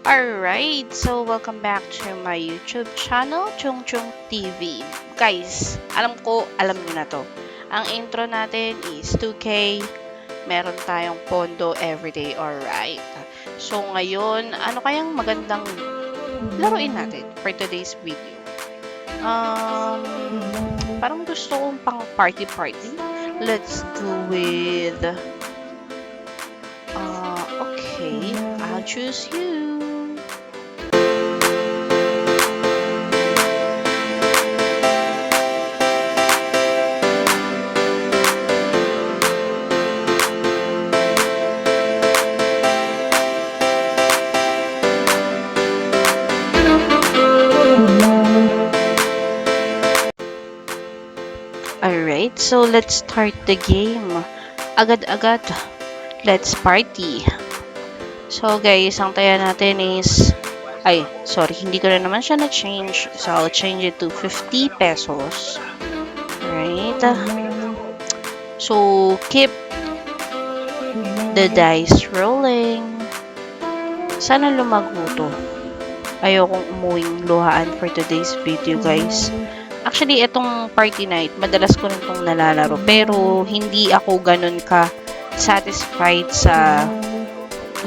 Alright, so welcome back to my YouTube channel, Chung Chung TV. Guys, alam nyo na to. Ang intro natin is 2K. Meron tayong pondo everyday, alright. So ngayon, ano kayang magandang laruin natin for today's video? Parang gusto kong pang party. Let's go with... okay, I'll choose you. Alright, so let's start the game. Agad-agad, let's party. So guys, ang taya natin is... hindi ko na naman siya na-change. So I'll change it to 50 pesos. Alright. So, keep the dice rolling. Sana lumago to. Ayokong umuwing luhaan for today's video, guys. Actually, itong party night, madalas ko rin itong nalalaro. Pero, hindi ako ganun ka-satisfied sa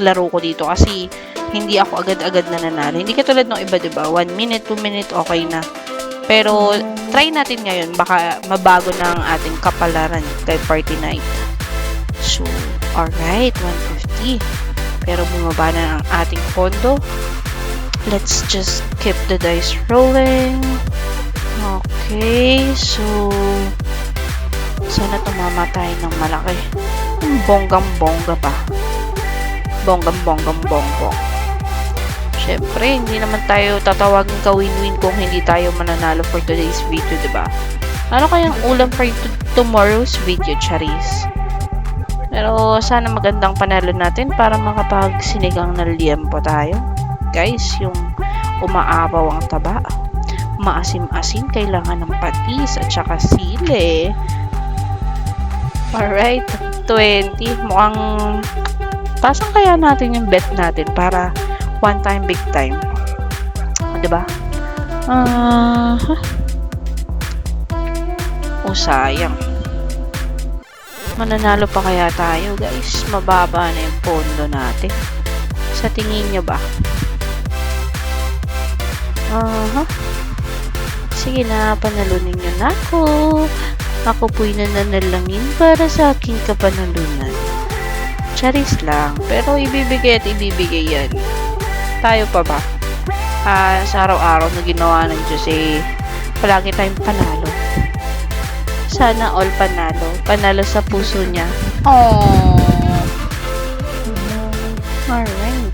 laro ko dito. Kasi, hindi ako agad-agad na nanalo. Hindi katulad ng iba, diba? 1 minute, 2 minute, okay na. Pero, try natin ngayon. Baka mabago na ang ating kapalaran kay party night. So, alright, 150. Pero, bumaba na ang ating pondo. Let's just keep the dice rolling. Okay, so sana tumama tayo ng malaki. Bonggang-bongga pa. Bonggang-bonggong. Syempre, hindi naman tayo tatawagin ka win-win kung hindi tayo mananalo for today's video, diba? Ano kayang ulam for tomorrow's video, Charis? Pero sana magandang panalo natin para makapag-sinigang na liempo tayo. Guys, yung umaapaw ang taba. Maasim-asim, kailangan ng patis at saka sili. Alright, 20. Mukhang pasang kaya natin yung bet natin para one time, big time. Diba? Sayang. Mananalo pa kaya tayo, guys? Mababa na yung pondo natin. Sa tingin nyo ba? Sige na, panalunin nyo na ako. Ako po'y nananalangin para sa aking kapanalunan. Charis lang. Pero ibibigay at ibibigay yan. Tayo pa ba? Sa araw-araw na ginawa ng Diyos palagi tayong panalo. Sana all panalo. Panalo sa puso niya. Aww. Alright.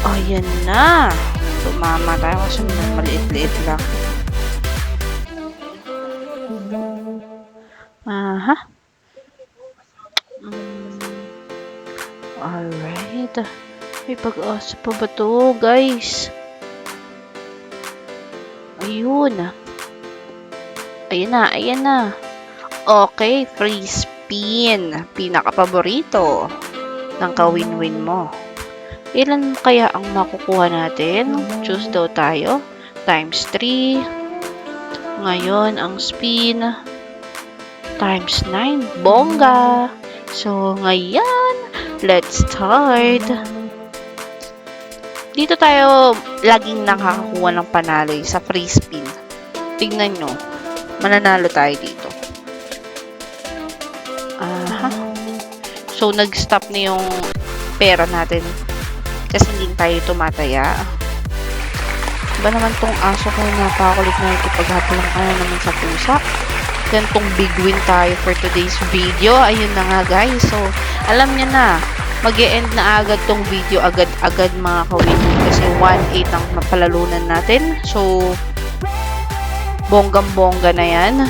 Ayan na. Tumama tayo kasi maliit-liit lang. Alright. May pag-asa pa ba to, guys? Ayun. Ayan na. Okay, free spin. Pinaka-paborito ng ka-win-win mo. Ilan kaya ang makukuha natin? Choose daw tayo. Times 3. Ngayon, ang spin. Times 9. Bongga! So, ngayon, let's start. Dito tayo laging nakakakuha ng panalo sa free spin. Tignan nyo. Mananalo tayo dito. So, nag-stop na yung pera natin. Kasi hindi tayo tumataya. Ba naman tong aso ko, napakulit na ito paghapulang naman sa pusa. Gantong big win tayo for today's video. Ayun na nga, guys. So, alam niya na, mag-e-end na agad tong video. Agad-agad mga kawin. Kasi 1-8 ang mapalalunan natin. So, bonggang-bongga na yan.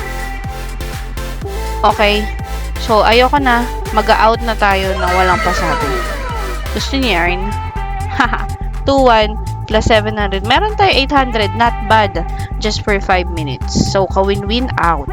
Okay. So, ayoko na. Mag-out na tayo ng walang pasado. Gusto niya rin? Haha, 2-1 plus 700. Meron tayo 800. Not bad. Just for 5 minutes. So, ka-win-win out.